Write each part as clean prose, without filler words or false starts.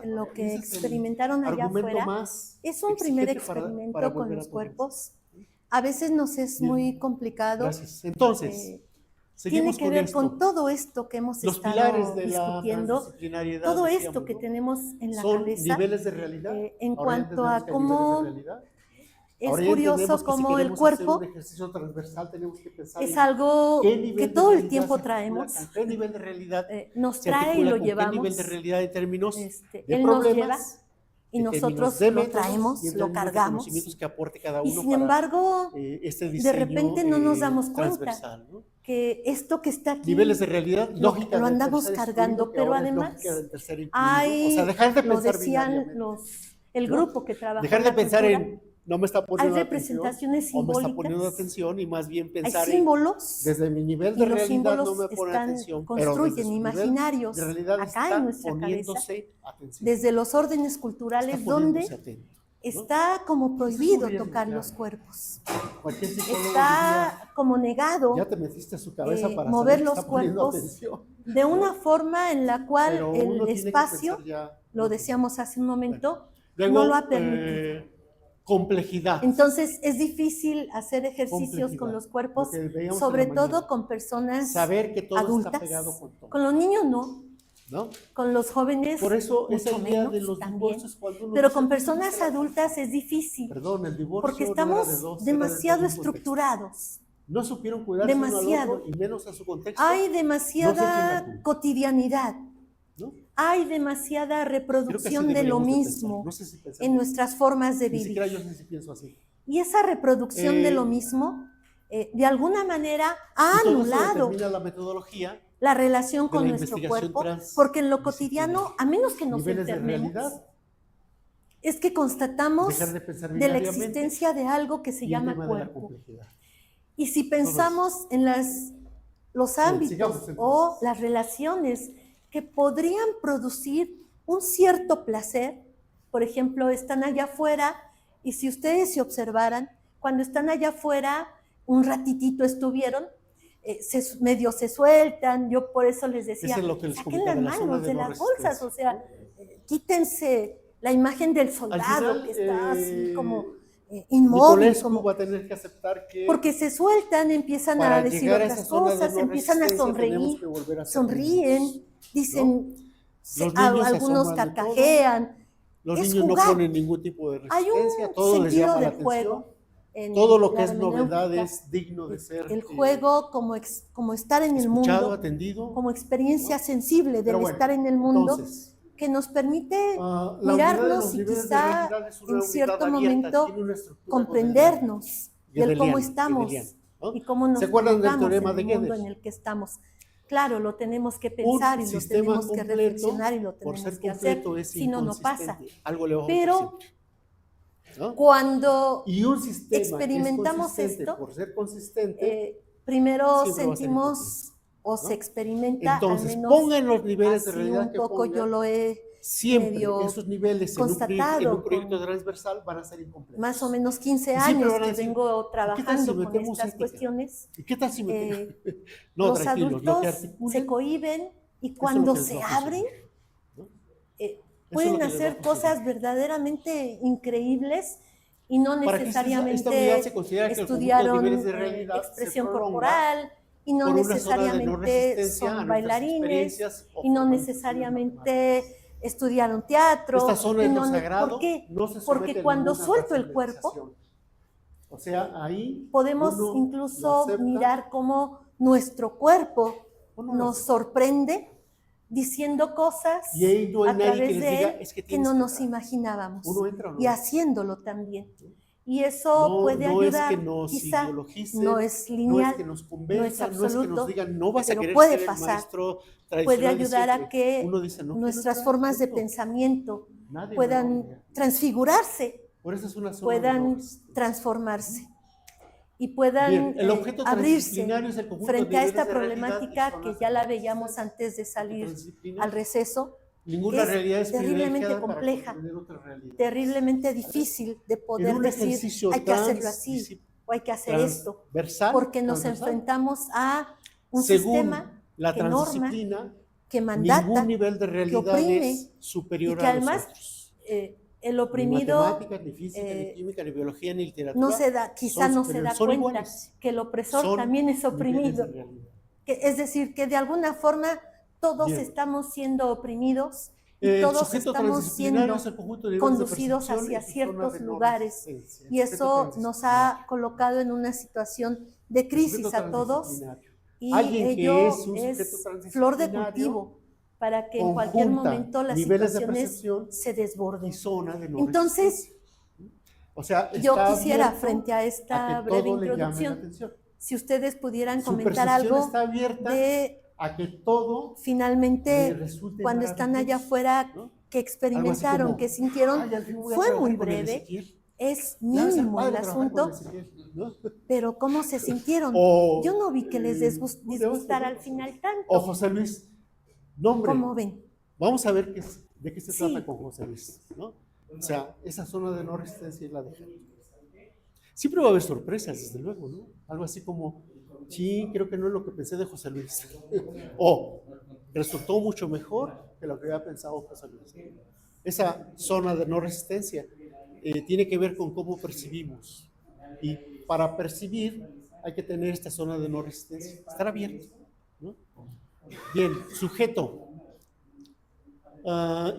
lo que experimentaron allá afuera es un primer experimento con los cuerpos. A veces nos es muy complicado. Gracias. Entonces, tiene que ver con todo esto que hemos estado discutiendo, todo esto que tenemos en la cabeza, niveles de realidad. En cuanto a cómo es curioso cómo el cuerpo es algo que todo el tiempo traemos, ¿qué nivel de realidad nos trae y lo llevamos, qué nivel de realidad en términos él nos lleva y nosotros lo traemos, lo cargamos, que aporte cada uno y sin embargo, de repente no nos damos cuenta, ¿no?, que esto que está aquí, niveles de realidad, lo andamos cargando, pero además hay, lo decían el grupo que trabaja dejar de pensar en no me está poniendo hay representaciones simbólicas, o me está poniendo atención, y más bien pensar hay símbolos, desde mi nivel de realidad no me pone están, atención, construyen imaginarios acá en nuestra cabeza, desde los órdenes culturales donde está como prohibido tocar los cuerpos. Está como negado mover los cuerpos de una forma en la cual el espacio, lo decíamos hace un momento, no lo ha permitido. Complejidad. Entonces es difícil hacer ejercicios con los cuerpos, sobre todo con personas adultas. Con los niños no. Con los jóvenes, por eso mucho menos, de los también. Pero con personas adultas es difícil, porque estamos demasiado estructurados. No supieron cuidarse uno al otro, y menos a su contexto. Hay demasiada cotidianidad. Hay demasiada reproducción de lo mismo en nuestras formas de vivir. Ni siquiera yo sé si pienso así. Y esa reproducción de lo mismo, de alguna manera, ha anulado la metodología, la relación con nuestro cuerpo, porque en lo cotidiano, a menos que nos enfermemos, es que constatamos de la existencia de algo que se llama cuerpo. Y si pensamos en los ámbitos o las relaciones que podrían producir un cierto placer, por ejemplo, están allá afuera, y si ustedes se observaran, cuando están allá afuera, un ratitito estuvieron, medio se sueltan, yo por eso les decía, saquen las manos de las bolsas, o sea, quítense la imagen del soldado que está así como inmóvil, como, va a tener que aceptar que porque se sueltan, empiezan a decir otras cosas, empiezan a sonreír, sonríen, dicen, algunos carcajean. Los niños no ponen ningún tipo de resistencia, hay un todo les llama la del juego. Todo lo que es novedad es digno de ser. El juego como estar en el mundo, atendido, como experiencia sensible del estar en el mundo, entonces, que nos permite mirarnos y quizá en cierto momento comprendernos del cómo estamos y cómo nos colocamos en el mundo en el que estamos. Claro, lo tenemos que pensar y lo tenemos que reflexionar y lo tenemos que hacer, si no, no pasa. Pero cuando experimentamos esto, por ser consistente, primero sentimos o se experimenta, entonces, al menos pongan los niveles de realidad un poco yo lo he siempre esos niveles constatado en un proyecto transversal van a ser incompletos. Más o menos 15 años que vengo trabajando con estas cuestiones. ¿Y qué tal si los adultos se cohíben y cuando se abren, pueden hacer cosas verdaderamente increíbles y no necesariamente estudiaron expresión corporal, y no necesariamente son bailarines, y no necesariamente estudiaron teatro. Esta zona es lo sagrado. ¿Por qué? Porque cuando suelto el cuerpo, o sea, ahí podemos incluso mirar cómo nuestro cuerpo nos sorprende diciendo cosas a través de él que no nos imaginábamos, y haciéndolo también. Y eso puede ayudar, quizá no es lineal, no es absoluto, pero puede pasar, puede ayudar a que nuestras formas de pensamiento puedan transfigurarse, puedan transformarse y puedan abrirse frente a esta problemática que ya la veíamos antes de salir al receso. Ninguna realidad es terriblemente compleja, terriblemente difícil de poder decir hay que hacerlo así o hay que hacer esto, porque nos enfrentamos a un sistema que norma, que mandata, ningún nivel de realidad que oprime, es superior y que a además nosotros. el oprimido Ni matemáticas, ni física, ni química, ni biología, ni literatura. no se da, quizá no se da cuenta iguales. Que el opresor también es oprimido. Es decir, que de alguna forma todos estamos siendo oprimidos y todos estamos siendo conducidos hacia ciertos lugares, y eso nos ha colocado en una situación de crisis a todos, y ello es flor de cultivo para que en cualquier momento las situaciones se desborden. Entonces, o sea, yo quisiera, frente a esta breve introducción, si ustedes pudieran comentar algo de a que todo finalmente cuando están allá afuera, ¿no? Que experimentaron, como, que sintieron, fue muy breve, es mínimo el asunto, ¿no? Pero ¿cómo se sintieron? Yo no vi que les disgustara al final tanto. O José Luis, nombre. ¿Cómo ven? Vamos a ver de qué se trata con José Luis, ¿no? O sea, esa zona de no resistencia es la de gente. Siempre va a haber sorpresas, desde luego, ¿no? Algo así como, sí, creo que no es lo que pensé de José Luis. O resultó mucho mejor que lo que había pensado José Luis. Esa zona de no resistencia tiene que ver con cómo percibimos. Y para percibir hay que tener esta zona de no resistencia, estar abierto, ¿no? Bien, sujeto.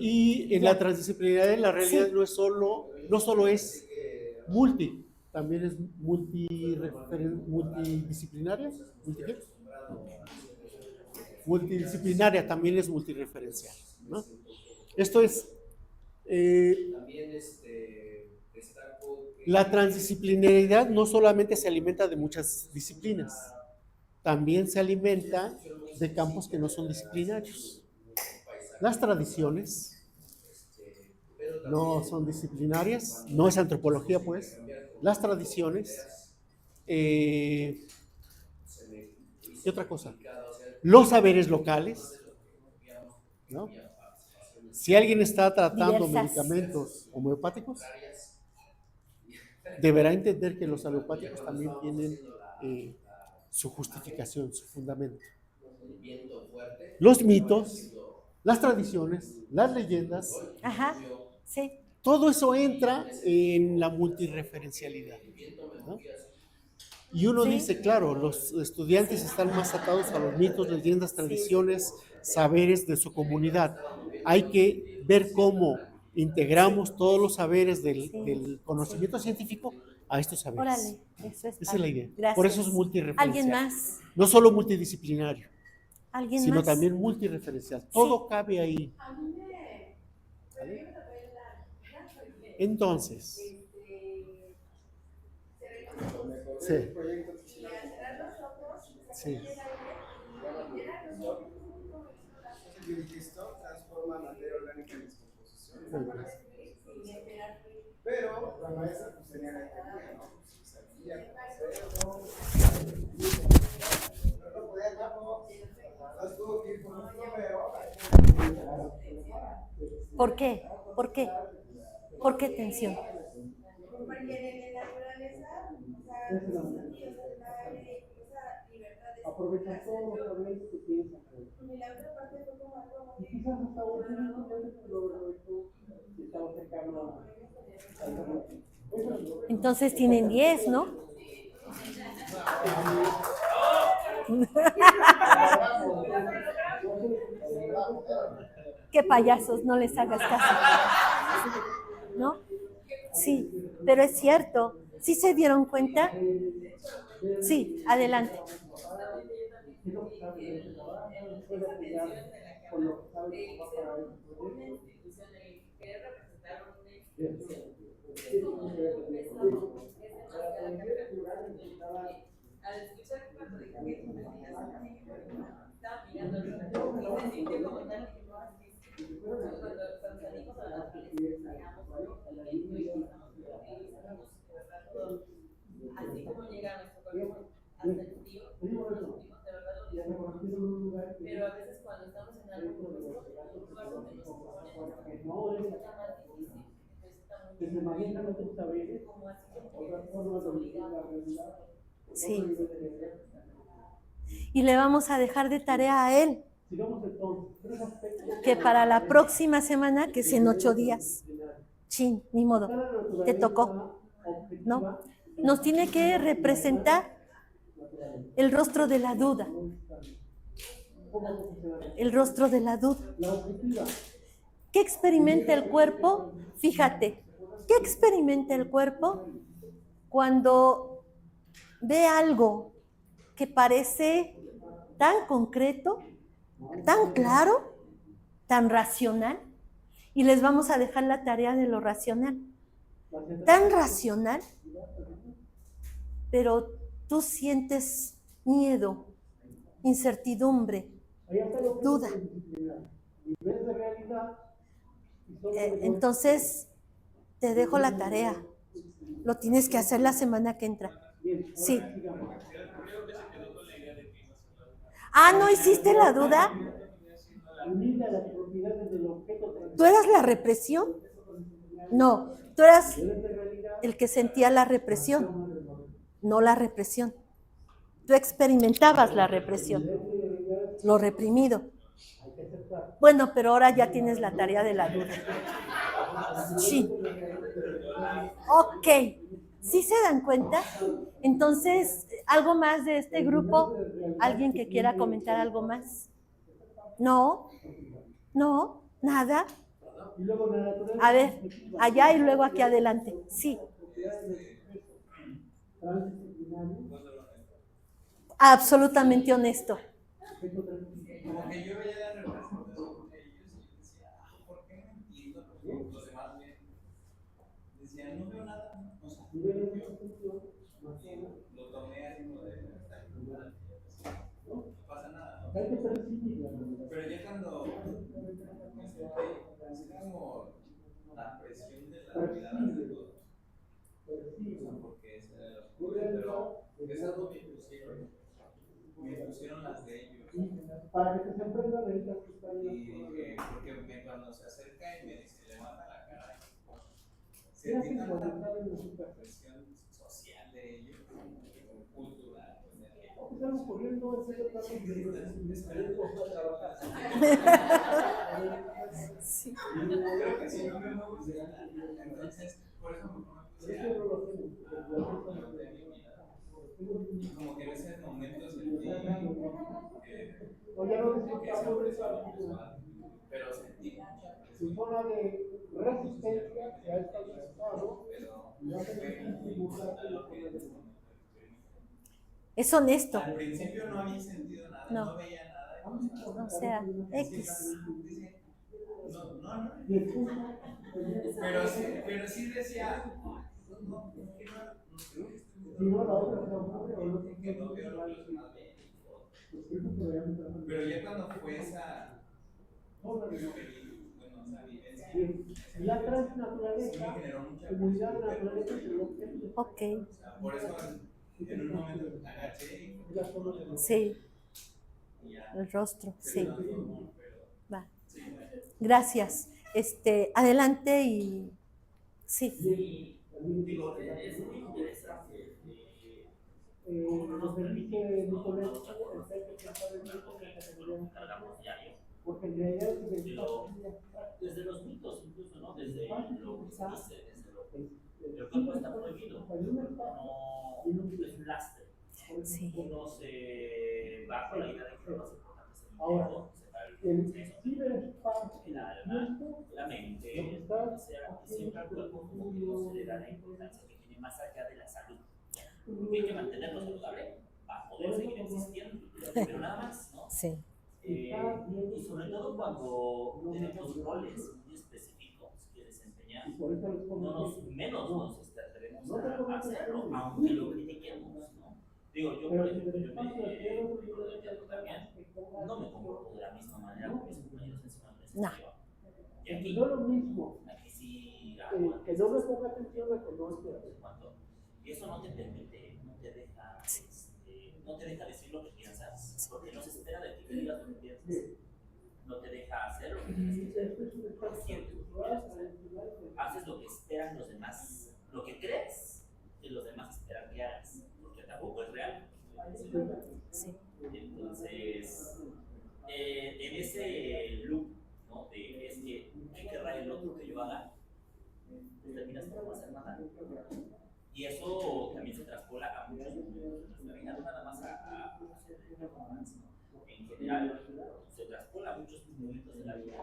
Y en la transdisciplinaridad la realidad no solo es multi, también es multidisciplinaria. Multidisciplinaria también es multireferencial, ¿no? Esto es la transdisciplinariedad no solamente se alimenta de muchas disciplinas, también se alimenta de campos que no son disciplinarios. Las tradiciones no son disciplinarias, no es antropología, pues. Las tradiciones, ¿qué otra cosa? Los saberes locales, ¿no? Si alguien está tratando medicamentos homeopáticos, deberá entender que los alopáticos también tienen su justificación, su fundamento. Los mitos, las tradiciones, las leyendas, sí. Todo eso entra en la multireferencialidad, ¿no? Y uno dice, claro, los estudiantes están más atados a los mitos, leyendas, tradiciones, saberes de su comunidad. Hay que ver cómo integramos todos los saberes del conocimiento científico a estos saberes. Órale, eso es. Esa es la idea. Gracias. Por eso es multireferencial. ¿Alguien más? No solo multidisciplinario, sino más? también multireferencial. Todo cabe ahí. ¿Vale? Entonces, sí. Esto transforma materia orgánica en descomposición. Pero la maestra pues tenía la teoría, ¿no? Pero no podía tampoco. Tuvo que ir por un plomero. ¿Por qué? ¿Por qué? ¿Por qué tensión? Porque en la naturaleza, o sea, los sentidos, esa libertad de aprovechar todos los problemas que piensan. Y la otra parte fue como algo y quizás hasta hoy estamos cercanos a entonces tienen 10, ¿no? Qué payasos, no les hagas caso. ¿No? Sí, pero es cierto. ¿Sí se dieron cuenta? Sí, adelante. Al escuchar cuando dije que estaba mirando y se sintió como tal cuando salimos a la naturaleza, así como llega a nuestro cuerpo hasta el frío, nos sentimos de verdad lo mismo. Pero a veces cuando estamos en algo como esto, un lugar donde nos ponen mucha más difícil. Entonces está muy como así como obligado. Sí. Y le vamos a dejar de tarea a él que para la próxima semana, que es en 8 días. Chin, ni modo, te tocó, ¿no? Nos tiene que representar el rostro de la duda. El rostro de la duda. ¿Qué experimenta el cuerpo? Fíjate, ¿qué experimenta el cuerpo cuando ve algo que parece tan concreto, tan claro, tan racional? Y les vamos a dejar la tarea de lo racional. Tan racional, pero tú sientes miedo, incertidumbre, duda. Entonces, te dejo la tarea. Lo tienes que hacer la semana que entra. Sí. Ah, ¿no hiciste la duda? ¿Tú eras la represión? No, tú eras el que sentía la represión, no la represión. Tú experimentabas la represión, lo reprimido. Bueno, pero ahora ya tienes la tarea de la duda. Sí. Ok. ¿Sí se dan cuenta? Entonces, ¿algo más de este grupo? ¿Alguien que quiera comentar algo más? ¿No? ¿No? ¿Nada? A ver, allá y luego aquí adelante. Sí. Absolutamente honesto. Porque yo veía la representación de ellos y decía, ¿por qué no entiendo? Los demás decían, no veo nada. O sea, lo tomé así como de, no pasa nada, ¿no? Pero ya cuando es como la presión de las miradas de todos. O sea, porque es pero es algo que me pusieron las de ellos. Para que se sorprenda de ella. Y porque cuando se acerca y me dice, levanta la cara, sentí tanta presión social de ellos, cultural. Estamos corriendo, Sí. Creo que sí, no me gusta. Entonces, por eso me puse a como que en esos momentos sentí pero sentí su zona de resistencia se ha estabilizado, es honesto. Al principio no había sentido nada, no veía nada. O sea, X. No. Pero sí decía, no, que no veo lo que los demás ven. Pero ya cuando fue esa vivencia, la transnaturaleza, comunidad de naturaleza, ok. por eso en un momento me agaché y sí, el rostro, sí. Va. Gracias. Adelante y sí. Digo, es muy interesante. Como nos permite Nicolás, porque en realidad desde los mitos incluso, ¿no? Desde lo que se dice, desde lo que el cuerpo está prohibido, no es un lastre. Sí. Uno se va con la idea de que lo más importante es el cuerpo, el alma, la mente, o sea, y siempre al cuerpo como que no se le da la importancia que tiene más allá de la salud. Porque hay que mantenerlo saludable para poder seguir existiendo, pero nada más, ¿no? Sí. Y sobre todo cuando tenemos roles muy específicos que desempeñar, menos nos atrevemos a hacerlo, aunque lo critiquemos, ¿no? Digo, yo por ejemplo, yo me dedico del teatro también, no me comporto de la misma manera con mis compañeros encima de un escenario. Y aquí sí hago que no me ponga atención a que no esté. Y eso no te permite, no te deja decir lo que piensas, porque no se espera de ti que digas lo que piensas. No te deja hacer lo que tienes que hacer, porque sientes lo que quieres hacer. Haces lo que esperan los demás, lo que crees que los demás esperan que hagas, porque tampoco es real. Sí. Entonces, en ese loop, ¿no? De es que, ¿qué querrá el otro que yo haga? Pues terminas por no hacer nada. Y eso también se traspola a muchos momentos de nuestra vida, no nada más a performance, ¿no? En general, se traspola a muchos momentos de la vida.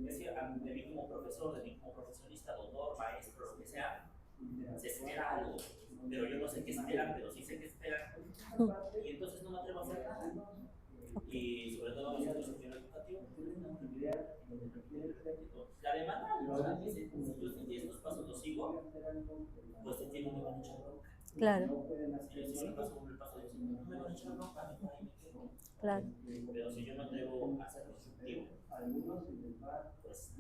Es que de mí como profesor, de mí como profesionista, doctor, maestro, lo que sea, se espera algo, pero yo no sé qué esperan, pero sí sé qué esperan. Y entonces no me atrevo a hacer nada. Y sobre todo nosotros en el educativo, la demanda, ¿no? Si yo sentí estos pasos los sigo, pues te tiene una mucha bronca. Claro. Si yo sigo el paso, no me van a echar bronca, Claro. pero si yo no atrevo a ser constructivo, pues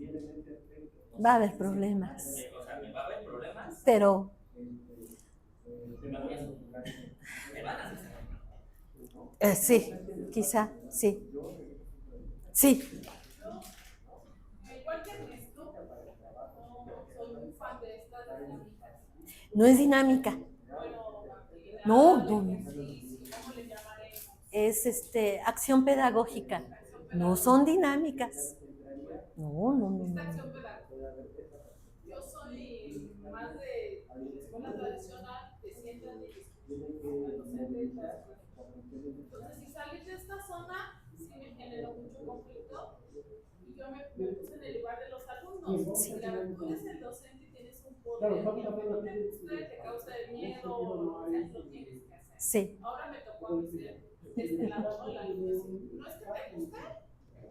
va a haber problemas. O sea, me va a haber problemas, pero me van a hacer. Sí, quizá, sí. Sí. Igual que Ernesto, no soy muy fan de estas dinámicas. No es dinámica. No, no, no. ¿Cómo le llamaremos? Es acción pedagógica. No son dinámicas. No, no, no, no. Acción pedagógica. Yo soy más de escuela tradicional, te sientas y discutes. Entonces, si salir de esta zona, sí me generó mucho conflicto y yo me puse en el lugar de los alumnos. Sí. Mira, tú eres el docente y tienes un poder que aunque no te guste, te causa el miedo, o sea, lo tienes que hacer. Sí. Ahora me tocó a mí ser de este lado, ¿no? No es que te guste,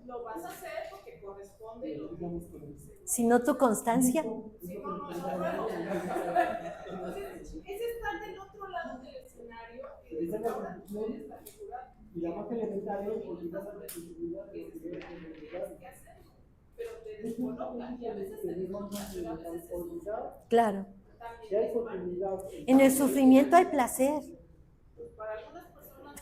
lo vas a hacer porque corresponde y lo tienes que hacer. Si no tu constancia. Sí, no. Entonces, es estar del otro lado del escenario y decir, ahora tú eres la figura. Y la más elementaria es porque pero te descolocan y a veces te descolocan, pero a veces te Claro. también. En el sufrimiento hay placer. Para algunas personas,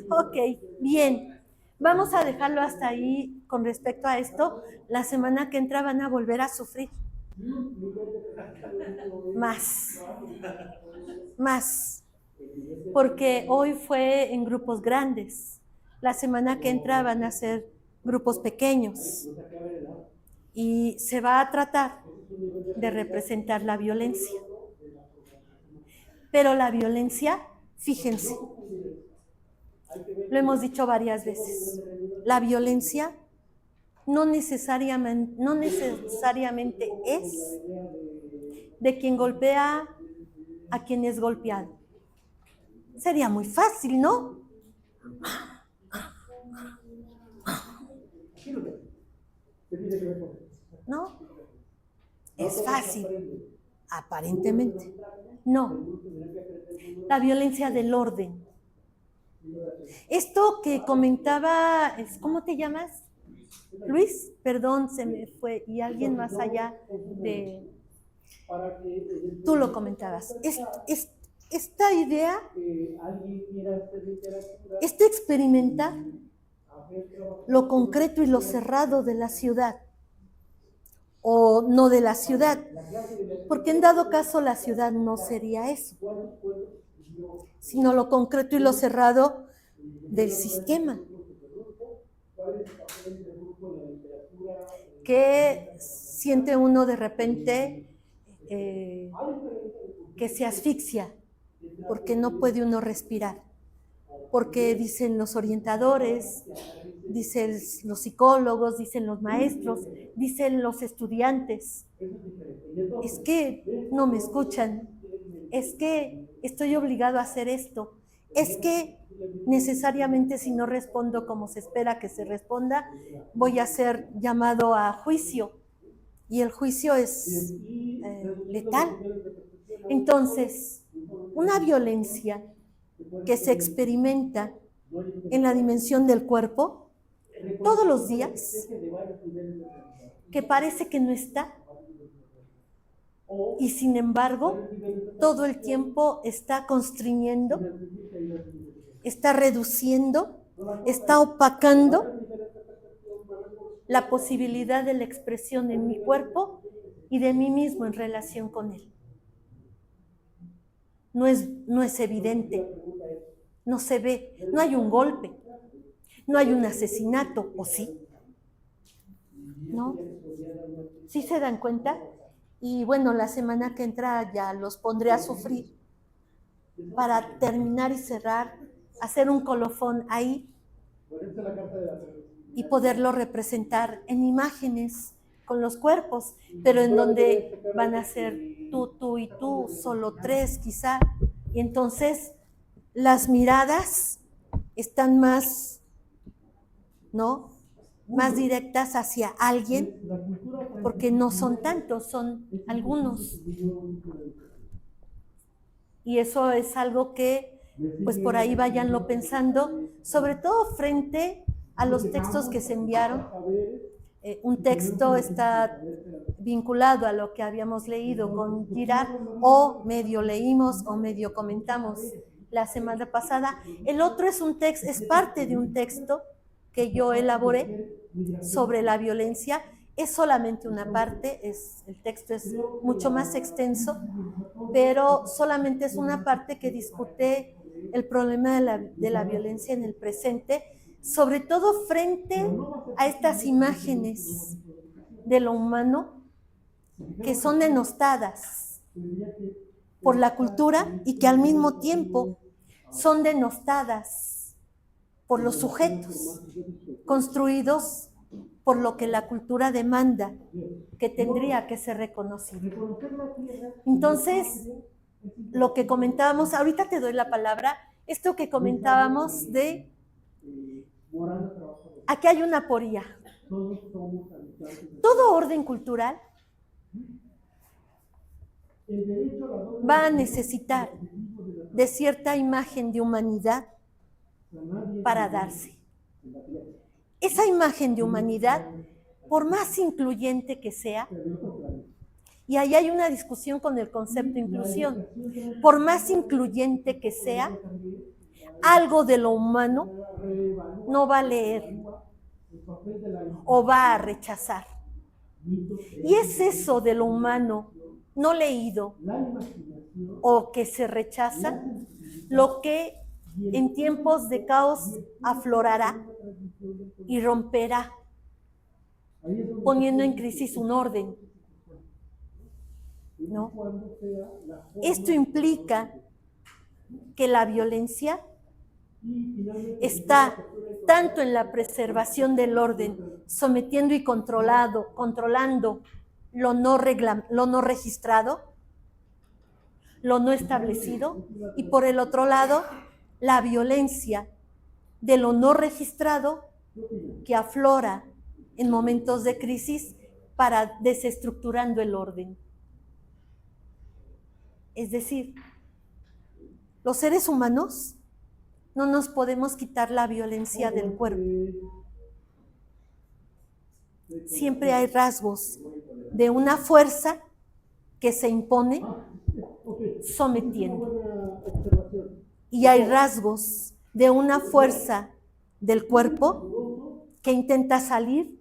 Ok, bien. Vamos a dejarlo hasta ahí con respecto a esto. La semana que entra van a volver a sufrir. Más. Porque hoy fue en grupos grandes. La semana que entra van a ser grupos pequeños. Y se va a tratar de representar la violencia. Pero la violencia, fíjense, lo hemos dicho varias veces, la violencia no necesariamente es de quien golpea a quien es golpeado. Sería muy fácil, ¿no? ¿No? Es fácil, aparentemente. No. La violencia del orden. Esto que comentaba, ¿cómo te llamas? Luis, perdón, se me fue, y alguien más allá de... Tú lo comentabas. Esta idea, experimentar lo concreto y lo cerrado de la ciudad, o no de la ciudad, porque en dado caso la ciudad no sería eso, sino lo concreto y lo cerrado del sistema. Que siente uno de repente que se asfixia, porque no puede uno respirar, porque dicen los orientadores, dicen los psicólogos, dicen los maestros, dicen los estudiantes, es que no me escuchan, es que estoy obligado a hacer esto, es que necesariamente si no respondo como se espera que se responda, voy a ser llamado a juicio, y el juicio es letal. Entonces, una violencia que se experimenta en la dimensión del cuerpo todos los días, que parece que no está, y sin embargo todo el tiempo está constriñendo, está reduciendo, está opacando la posibilidad de la expresión en mi cuerpo y de mí mismo en relación con él. No es evidente, no se ve, no hay un golpe, no hay un asesinato, ¿o sí? ¿No? ¿Sí se dan cuenta? Y bueno, la semana que entra ya los pondré a sufrir para terminar y cerrar, hacer un colofón ahí y poderlo representar en imágenes con los cuerpos, pero en donde van a ser tú y tú, solo tres quizá, y entonces las miradas están más, ¿no?, más directas hacia alguien, porque no son tantos, son algunos. Y eso es algo que, pues por ahí váyanlo pensando, sobre todo frente a los textos que se enviaron. Un texto está vinculado a lo que habíamos leído con Girard, o medio leímos o medio comentamos la semana pasada. El otro es un texto, es parte de un texto que yo elaboré sobre la violencia. Es solamente una parte, el texto es mucho más extenso, pero solamente es una parte que discute el problema de la violencia en el presente, sobre todo frente a estas imágenes de lo humano que son denostadas por la cultura y que al mismo tiempo son denostadas por los sujetos construidos por lo que la cultura demanda que tendría que ser reconocido. Entonces, lo que comentábamos, ahorita te doy la palabra, esto que comentábamos de, aquí hay una aporía. Todo orden cultural va a necesitar de cierta imagen de humanidad para darse. Esa imagen de humanidad, por más incluyente que sea, y ahí hay una discusión con el concepto de inclusión, por más incluyente que sea, algo de lo humano no va a leer o va a rechazar. Y es eso de lo humano no leído o que se rechaza lo que en tiempos de caos aflorará y romperá, poniendo en crisis un orden, ¿no? Esto implica que la violencia está tanto en la preservación del orden, sometiendo y controlando lo no registrado, lo no establecido, y por el otro lado, la violencia de lo no registrado que aflora en momentos de crisis para desestructurando el orden. Es decir, los seres humanos no nos podemos quitar la violencia del cuerpo. Siempre hay rasgos de una fuerza que se impone sometiendo. Y hay rasgos de una fuerza del cuerpo que intenta salir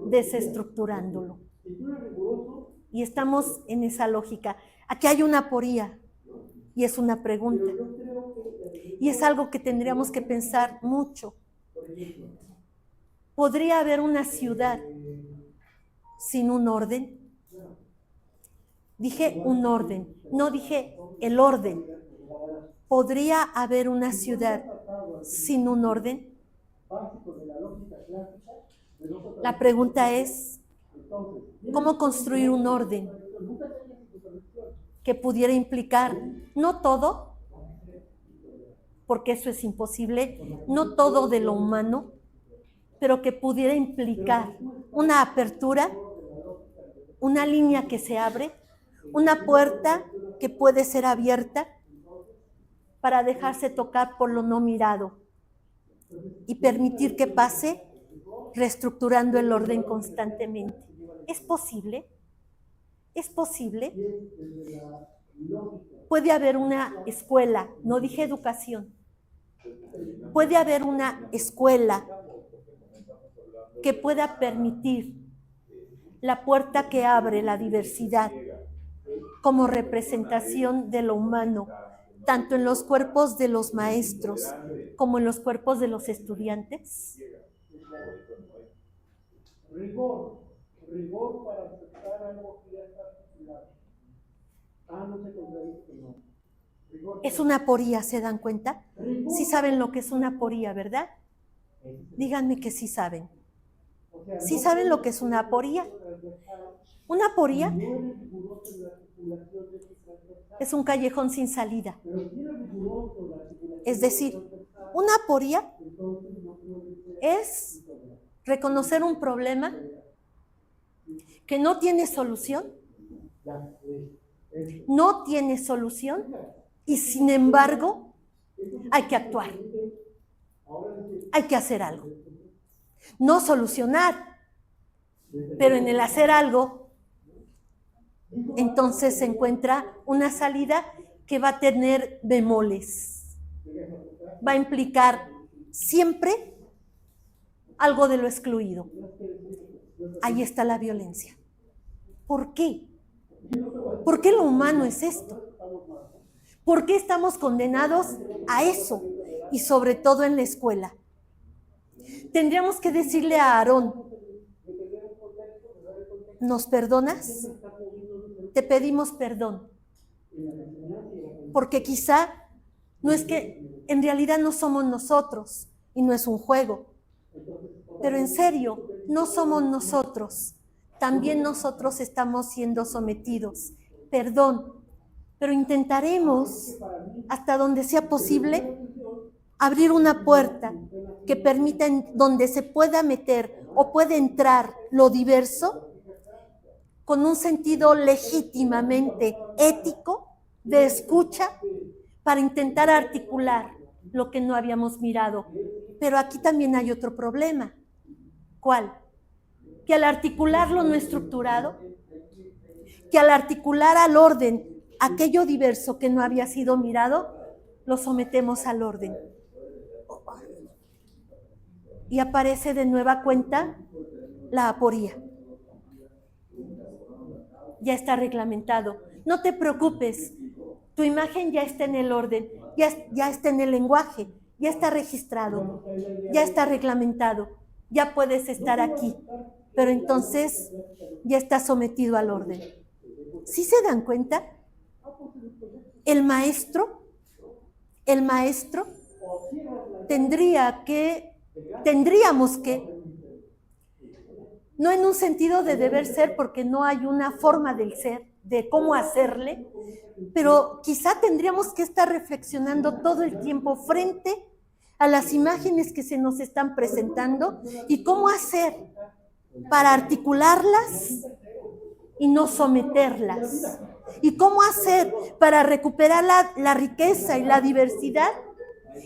desestructurándolo. Y estamos en esa lógica. Aquí hay una aporía y es una pregunta. Y es algo que tendríamos que pensar mucho. ¿Podría haber una ciudad sin un orden? Dije un orden, no dije el orden. ¿Podría haber una ciudad sin un orden? La pregunta es, ¿cómo construir un orden que pudiera implicar, no todo, porque eso es imposible, no todo de lo humano, pero que pudiera implicar una apertura, una línea que se abre, una puerta que puede ser abierta para dejarse tocar por lo no mirado y permitir que pase reestructurando el orden constantemente? ¿Es posible? ¿Es posible? Puede haber una escuela, no dije educación, puede haber una escuela que pueda permitir la puerta que abre la diversidad como representación de lo humano tanto en los cuerpos de los maestros como en los cuerpos de los estudiantes? Rigor para aceptar algo que ya está articulado. No se contradice, no. Es una aporía, ¿se dan cuenta? Sí saben lo que es una aporía, ¿verdad? Díganme que sí saben. ¿Sí saben lo que es una aporía? Una aporía es un callejón sin salida. Es decir, una aporía es reconocer un problema que no tiene solución, y sin embargo hay que actuar, hay que hacer algo. No solucionar, pero en el hacer algo, entonces se encuentra una salida que va a tener bemoles, va a implicar siempre algo de lo excluido. Ahí está la violencia. ¿Por qué? ¿Por qué lo humano es esto? ¿Por qué estamos condenados a eso? Y sobre todo en la escuela. Tendríamos que decirle a Aarón, ¿nos perdonas? Te pedimos perdón. Porque quizá no es que en realidad no somos nosotros y no es un juego. Pero en serio, no somos nosotros. También nosotros estamos siendo sometidos. Perdón. Pero intentaremos, hasta donde sea posible, abrir una puerta que permita donde se pueda meter o puede entrar lo diverso con un sentido legítimamente ético de escucha para intentar articular lo que no habíamos mirado. Pero aquí también hay otro problema. ¿Cuál? Que al articular lo no estructurado, que al articular al orden aquello diverso que no había sido mirado, lo sometemos al orden. Y aparece de nueva cuenta la aporía. Ya está reglamentado. No te preocupes, tu imagen ya está en el orden, ya está en el lenguaje, ya está registrado, ya está reglamentado, ya puedes estar aquí, pero entonces ya está sometido al orden. ¿Sí se dan cuenta? El maestro tendríamos que, no en un sentido de deber ser, porque no hay una forma del ser, de cómo hacerle, pero quizá tendríamos que estar reflexionando todo el tiempo frente a las imágenes que se nos están presentando y cómo hacer para articularlas y no someterlas. Y cómo hacer para recuperar la riqueza y la diversidad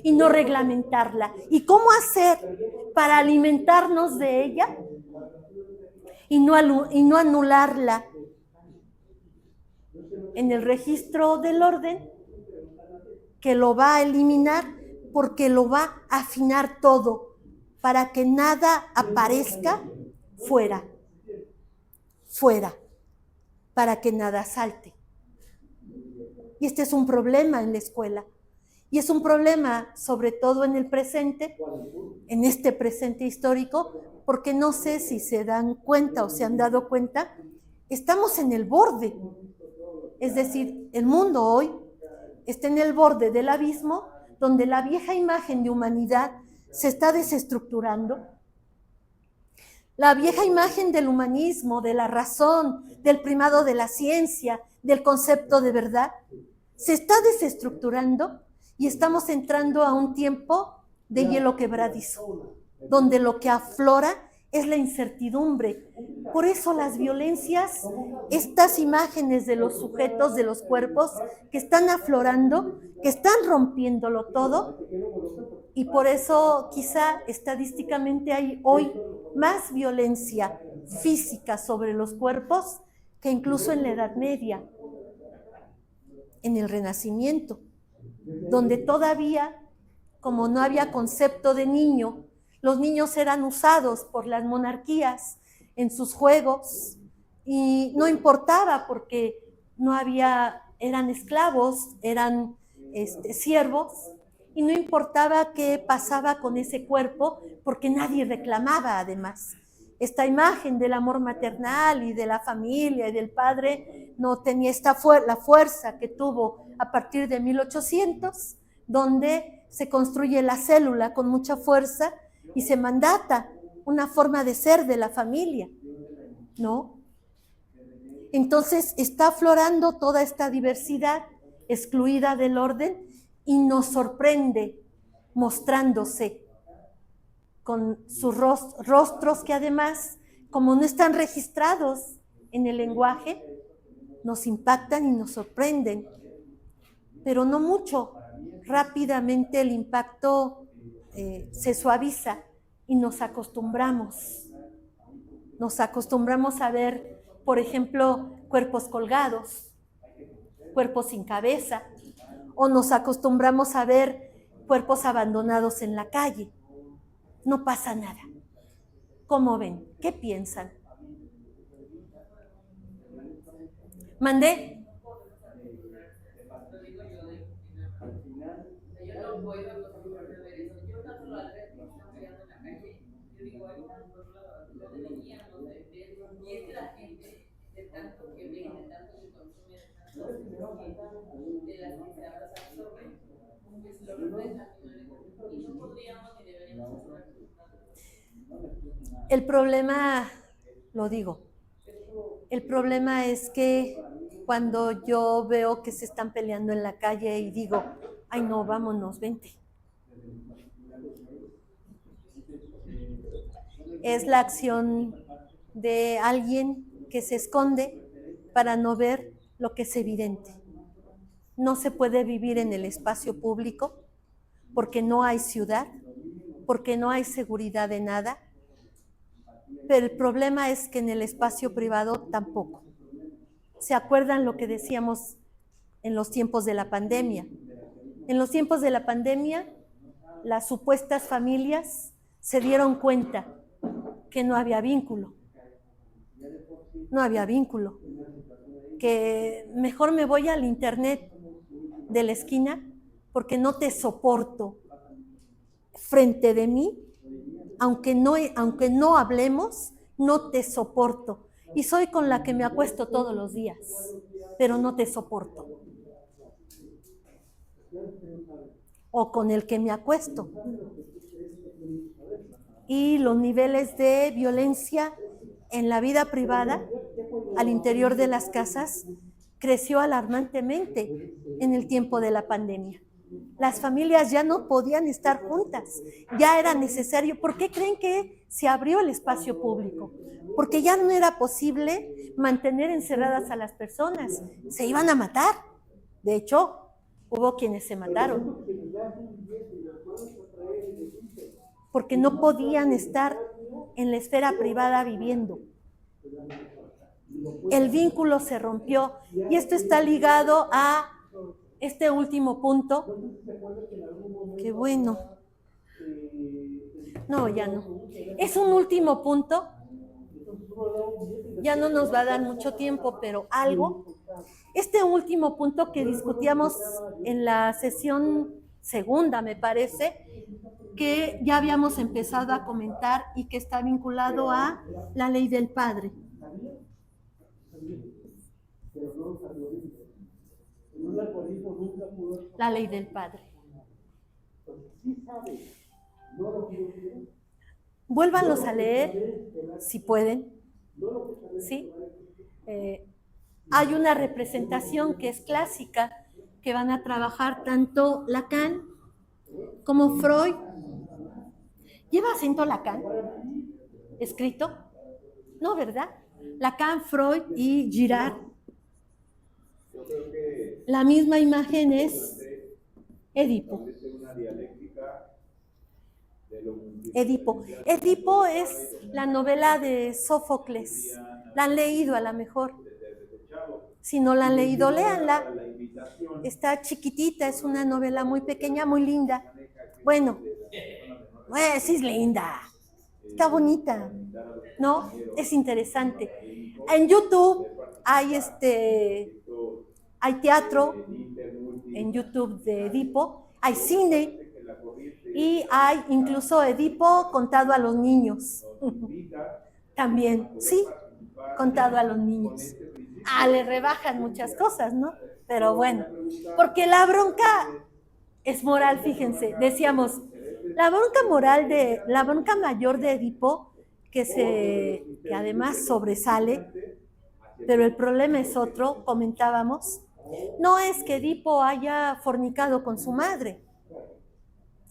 y no reglamentarla. Y cómo hacer para alimentarnos de ella y no anularla en el registro del orden, que lo va a eliminar porque lo va a afinar todo para que nada aparezca fuera, para que nada salte. Y este es un problema en la escuela. Y es un problema sobre todo en el presente, en este presente histórico, porque no sé si se dan cuenta o se han dado cuenta, estamos en el borde. Es decir, el mundo hoy está en el borde del abismo, donde la vieja imagen de humanidad se está desestructurando. La vieja imagen del humanismo, de la razón, del primado de la ciencia, del concepto de verdad, se está desestructurando y estamos entrando a un tiempo de hielo quebradizo, donde lo que aflora es la incertidumbre. Por eso las violencias, estas imágenes de los sujetos, de los cuerpos, que están aflorando, que están rompiéndolo todo, y por eso quizá estadísticamente hay hoy más violencia física sobre los cuerpos que incluso en la Edad Media, en el Renacimiento, donde todavía, como no había concepto de niño, los niños eran usados por las monarquías en sus juegos y no importaba porque no había, eran esclavos, eran siervos, y no importaba qué pasaba con ese cuerpo, porque nadie reclamaba además. Esta imagen del amor maternal y de la familia y del padre no tenía la fuerza que tuvo a partir de 1800, donde se construye la célula con mucha fuerza y se mandata una forma de ser de la familia, ¿no? Entonces está aflorando toda esta diversidad excluida del orden y nos sorprende mostrándose con sus rostros que además, como no están registrados en el lenguaje, nos impactan y nos sorprenden, pero no mucho. Rápidamente el impacto se suaviza y nos acostumbramos a ver, por ejemplo, cuerpos colgados, cuerpos sin cabeza, o nos acostumbramos a ver cuerpos abandonados en la calle. No pasa nada. ¿Cómo ven? ¿Qué piensan? ¿Mandé? Yo no puedo acostumbrarme a ver eso. Yo no solo al ver que están peleando en la calle, yo digo, ay, no deberíamos de ver. Y es que la gente, de tanto que ve, de tanto que consume, de tanto de las que se absorben, pues lo reflejan y no podríamos ni deberíamos hacer. El problema, lo digo, el problema es que cuando yo veo que se están peleando en la calle y digo, ay no, vámonos, vente. Es la acción de alguien que se esconde para no ver lo que es evidente. No se puede vivir en el espacio público porque no hay ciudad, porque no hay seguridad de nada, pero el problema es que en el espacio privado tampoco. ¿Se acuerdan lo que decíamos en los tiempos de la pandemia? En los tiempos de la pandemia, las supuestas familias se dieron cuenta que no había vínculo. No había vínculo. Que mejor me voy al internet de la esquina porque no te soporto frente de mí, aunque no hablemos, no te soporto. Y soy con la que me acuesto todos los días, pero no te soporto. O con el que me acuesto. Y los niveles de violencia en la vida privada, al interior de las casas, creció alarmantemente en el tiempo de la pandemia. Las familias ya no podían estar juntas, ya era necesario. ¿Por qué creen que se abrió el espacio público? Porque ya no era posible mantener encerradas a las personas, se iban a matar. De hecho, hubo quienes se mataron, porque no podían estar en la esfera privada viviendo. El vínculo se rompió y esto está ligado a este último punto. Qué bueno. No, ya no. Es un último punto. Ya no nos va a dar mucho tiempo, pero algo. Este último punto que discutíamos en la sesión segunda, me parece, que ya habíamos empezado a comentar y que está vinculado a la ley del padre. La ley del padre. Vuélvanlos a leer, si pueden. ¿Sí? Hay una representación que es clásica, que van a trabajar tanto Lacan como Freud. ¿Lleva acento Lacan escrito? No, ¿verdad? Lacan, Freud y Girard. La misma imagen es Edipo. Edipo. Edipo es la novela de Sófocles. La han leído a lo mejor. Si no la han leído, léanla. Está chiquitita, es una novela muy pequeña, muy linda. Bueno, sí es linda. Está bonita, ¿no? Es interesante. En YouTube hay teatro, en YouTube de Edipo, hay cine y hay incluso Edipo contado a los niños. También, sí, contado a los niños. Le rebajan muchas cosas, ¿no? Pero bueno, porque la bronca es moral, fíjense, decíamos, la bronca mayor de Edipo, que además sobresale, pero el problema es otro, comentábamos, no es que Edipo haya fornicado con su madre.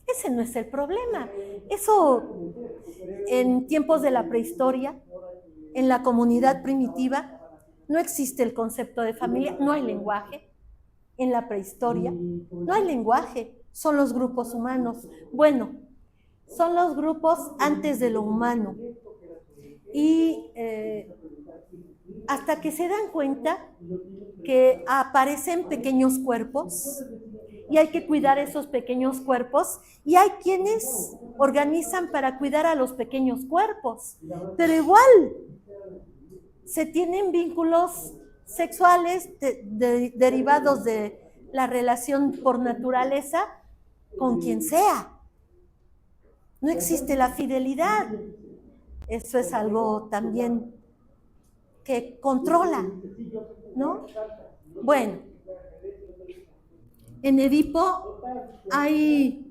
Ese no es el problema. Eso en tiempos de la prehistoria, en la comunidad primitiva, no existe el concepto de familia, no hay lenguaje. En la prehistoria no hay lenguaje, son los grupos humanos. Bueno, son los grupos antes de lo humano. Y hasta que se dan cuenta que aparecen pequeños cuerpos y hay que cuidar esos pequeños cuerpos y hay quienes organizan para cuidar a los pequeños cuerpos, pero igual se tienen vínculos sexuales derivados de la relación por naturaleza con quien sea. No existe la fidelidad. Eso es algo también que controla, ¿no? Bueno, en Edipo hay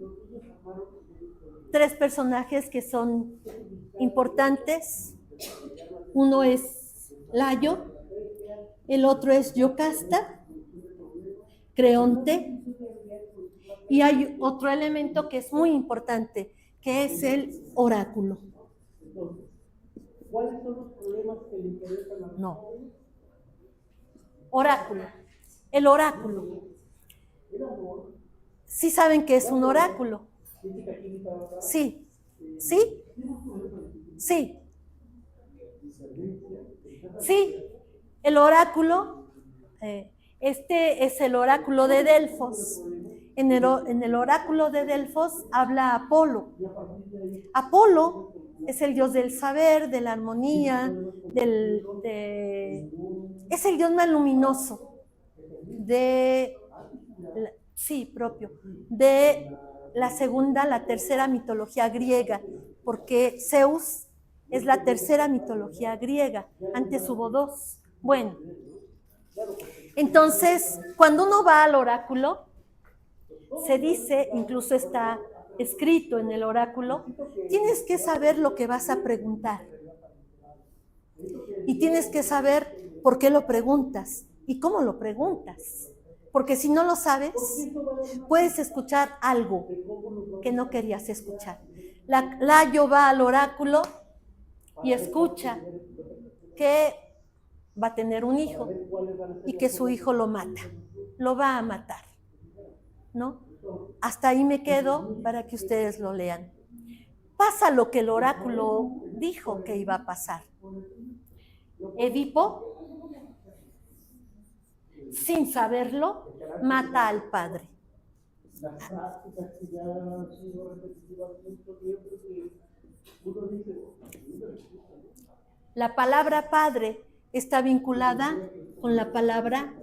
3 personajes que son importantes. Uno es Layo, el otro es Yocasta, Creonte, y hay otro elemento que es muy importante, que es el oráculo. ¿Cuáles son los problemas que le interesan a los jóvenes? Oráculo. El oráculo. ¿Sí saben qué es un oráculo? Sí. ¿Sí? Sí. Sí. El oráculo, este es el oráculo de Delfos. En el oráculo de Delfos habla Apolo. Apolo es el dios del saber, de la armonía, es el dios más luminoso de la tercera mitología griega, porque Zeus es la tercera mitología griega, antes hubo 2. Bueno, entonces, cuando uno va al oráculo, se dice, incluso está escrito en el oráculo, tienes que saber lo que vas a preguntar. Y tienes que saber por qué lo preguntas y cómo lo preguntas. Porque si no lo sabes, puedes escuchar algo que no querías escuchar. Layo va al oráculo y escucha que va a tener un hijo y que su hijo lo mata, lo va a matar, ¿no? Hasta ahí me quedo para que ustedes lo lean. Pasa lo que el oráculo dijo que iba a pasar. Edipo, sin saberlo, mata al padre. La palabra padre está vinculada con la palabra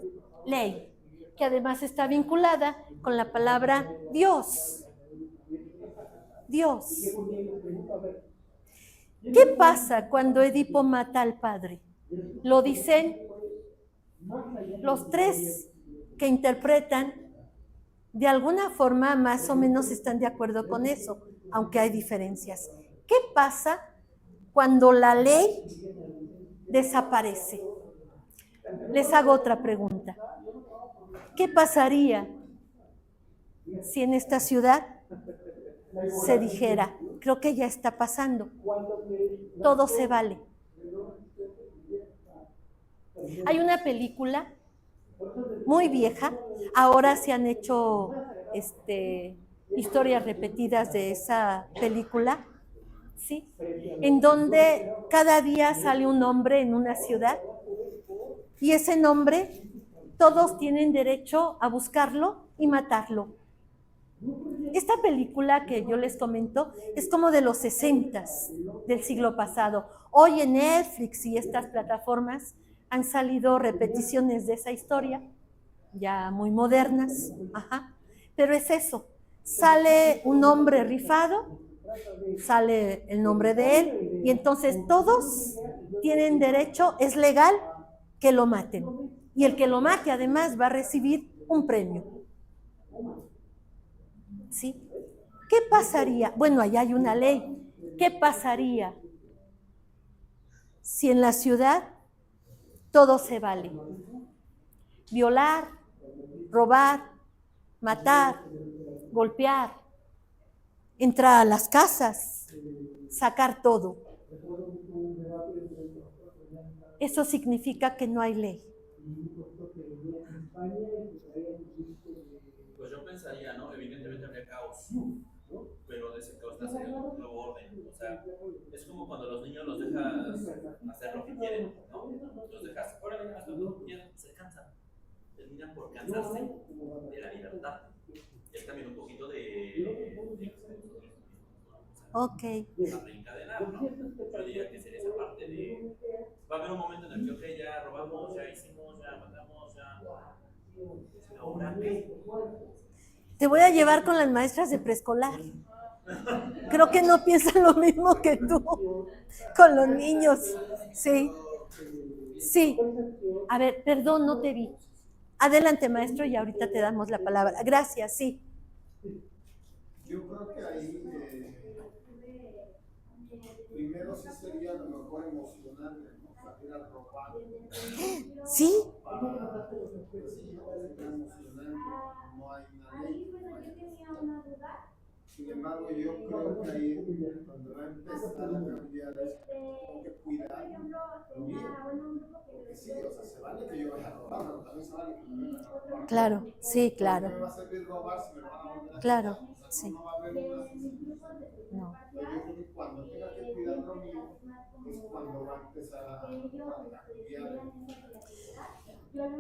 ley, que además está vinculada con la palabra Dios. Dios. ¿Qué pasa cuando Edipo mata al padre? Lo dicen los 3 que interpretan, de alguna forma más o menos están de acuerdo con eso, aunque hay diferencias. ¿Qué pasa cuando la ley desaparece? Les hago otra pregunta. ¿Qué pasaría si en esta ciudad se dijera, creo que ya está pasando, todo se vale? Hay una película muy vieja, ahora se han hecho historias repetidas de esa película, ¿sí? En donde cada día sale un nombre en una ciudad y ese nombre todos tienen derecho a buscarlo y matarlo. Esta película que yo les comento es como de los 60s del siglo pasado. Hoy en Netflix y estas plataformas han salido repeticiones de esa historia ya muy modernas, ajá, pero es eso, sale un hombre rifado, sale el nombre de él, y entonces todos tienen derecho, es legal que lo maten, y el que lo mate además va a recibir un premio. ¿Sí? ¿Qué pasaría? Bueno, allá hay una ley. ¿Qué pasaría si en la ciudad todo se vale? Violar, robar, matar, golpear, entrar a las casas, sacar todo. Eso significa que no hay ley. Pues yo pensaría, ¿no? Evidentemente habría caos, pero de ese caos nace un nuevo orden. O sea, es como cuando los niños los dejas hacer lo que quieren, ¿no? Los dejas, órale, haz lo que quieran, se cansan. Terminan por cansarse de la libertad. Es también un poquito de Ok. a reencadenar, ¿no? Yo diría que sería esa parte de... Va a haber un momento en el que, ok, ya robamos, ya hicimos, ya matamos, ya... ¿Ahora qué? Te voy a llevar con las maestras de preescolar. Creo que no piensan lo mismo que tú con los niños. Sí. Sí. A ver, perdón, no te vi. Adelante, maestro, y ahorita te damos la palabra. Gracias, sí. Yo creo que ahí primero sí sería a lo mejor emocionante, ¿no? Salir a robar. Sí. Para pues sí, sería emocionante. No hay una ley. Sin embargo, yo creo que ahí donde va a empezar a cambiar es como que cuidar lo mío. Porque sí, o sea, se vale que yo vaya a robar, pero también se vale que me vayan a robar. Claro, sí, claro. ¿Qué me va a servir robar si me van a volver a Claro, quitar? O sea, sí. no va a haber una sensibilización. No. Pero yo creo que cuando tenga que cuidar lo mío es cuando va a empezar a cambiar.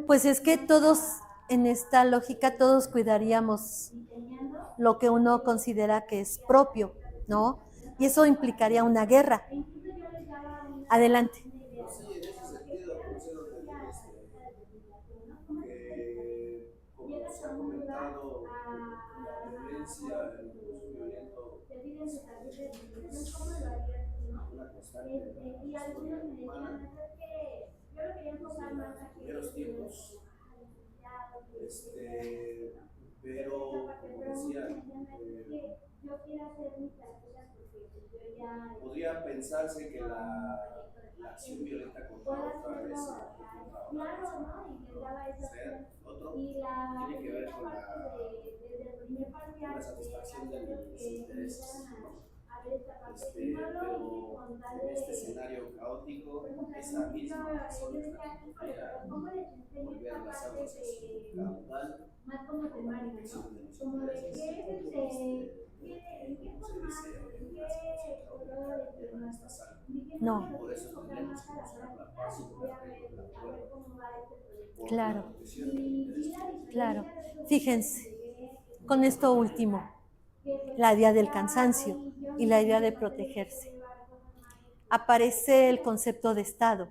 Pues es que todos, en esta lógica, todos cuidaríamos lo que uno considera que es propio, ¿no? Y eso implicaría una guerra. Adelante. Sí, en ese sentido, considero que como se ha comentado, la violencia, el uso violento es una constante en la historia humana. Desde los primeros tiempos, pero como decía, podría pensarse que la acción violenta contra otra es ser otro, tiene que ver con la satisfacción de mis intereses, ¿no? Pero en este escenario caótico, esa misma persona podría volver a las aguas a su caudal con la protección de los intereses. ¿Cómo se dice? La tierra no está salva. No. Por eso tendremos que buscar la paz y la regla del acuerdo. Claro, claro. Fíjense, con esto último, la idea del cansancio y la idea de protegerse. Aparece el concepto de Estado.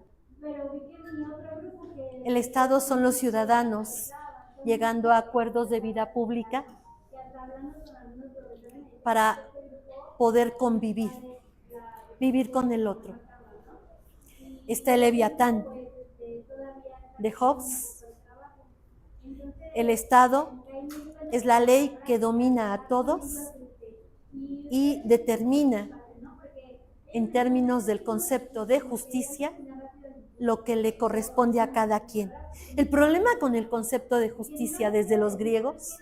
El Estado son los ciudadanos llegando a acuerdos de vida pública para poder convivir, vivir con el otro. Está el Leviatán de Hobbes. El Estado es la ley que domina a todos y determina en términos del concepto de justicia lo que le corresponde a cada quien. El problema con el concepto de justicia desde los griegos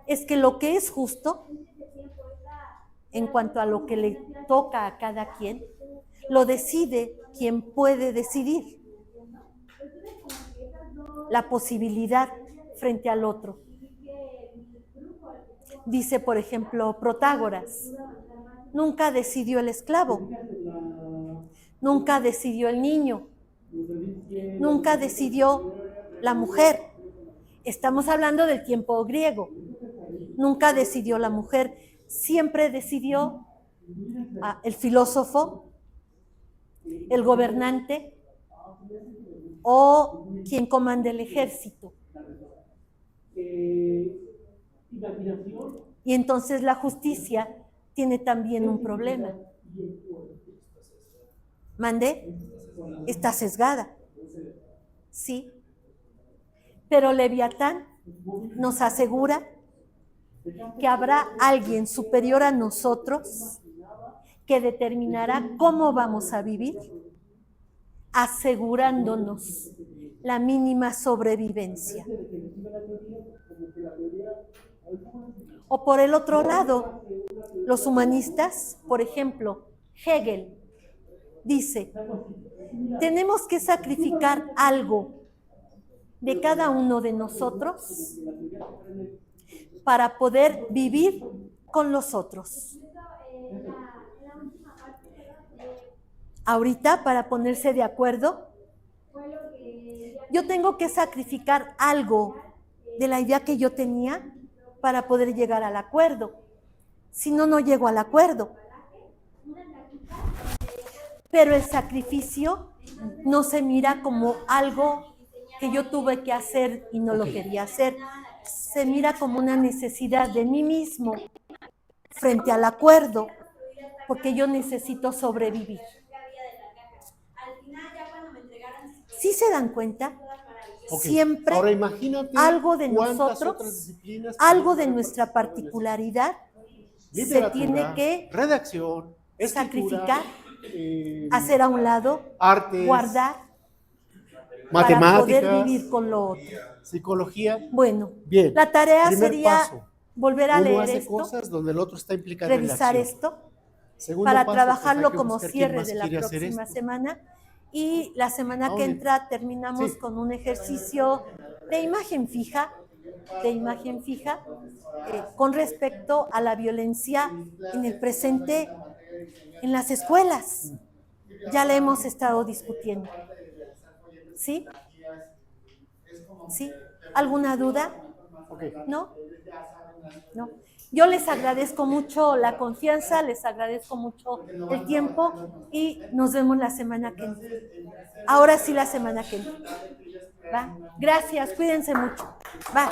es que lo que es justo en cuanto a lo que le toca a cada quien, lo decide quien puede decidir. La posibilidad frente al otro. Dice, por ejemplo, Protágoras, nunca decidió el esclavo, nunca decidió el niño, nunca decidió la mujer. Estamos hablando del tiempo griego. Nunca decidió la mujer, siempre decidió el filósofo, el gobernante o quien comanda el ejército. Y entonces la justicia tiene también un problema. ¿Mandé? Está sesgada. Sí. Pero Leviatán nos asegura que habrá alguien superior a nosotros que determinará cómo vamos a vivir, asegurándonos la mínima sobrevivencia. O por el otro lado, los humanistas, por ejemplo, Hegel, dice, tenemos que sacrificar algo de cada uno de nosotros para poder vivir con los otros. Ahorita, para ponerse de acuerdo, yo tengo que sacrificar algo de la idea que yo tenía para poder llegar al acuerdo. Si no, no llego al acuerdo. Pero el sacrificio no se mira como algo que yo tuve que hacer y no lo quería hacer. Se mira como una necesidad de mí mismo frente al acuerdo, porque yo necesito sobrevivir. ¿Sí se dan cuenta? Siempre ahora imagínate algo de nosotros, algo de nuestra particularidad se tiene que redacción, sacrificar, hacer a un lado, artes, guardar, matemáticas, para poder vivir con lo otro. Psicología. Bueno, bien, la tarea sería paso, volver a leer hace esto, cosas donde el otro está implicado revisar en la acción. esto, Segundo para paso, trabajarlo pues hay que como buscar quién cierre más de la quiere hacer próxima esto. semana. Y la semana que entra terminamos con un ejercicio de imagen fija, con respecto a la violencia en el presente en las escuelas. Ya la hemos estado discutiendo. ¿Sí? ¿Sí? ¿Alguna duda? ¿No? ¿No? Yo les agradezco mucho la confianza, les agradezco mucho el tiempo y nos vemos la semana que viene. Ahora sí, la semana que viene. ¿Va? Gracias, cuídense mucho. Va.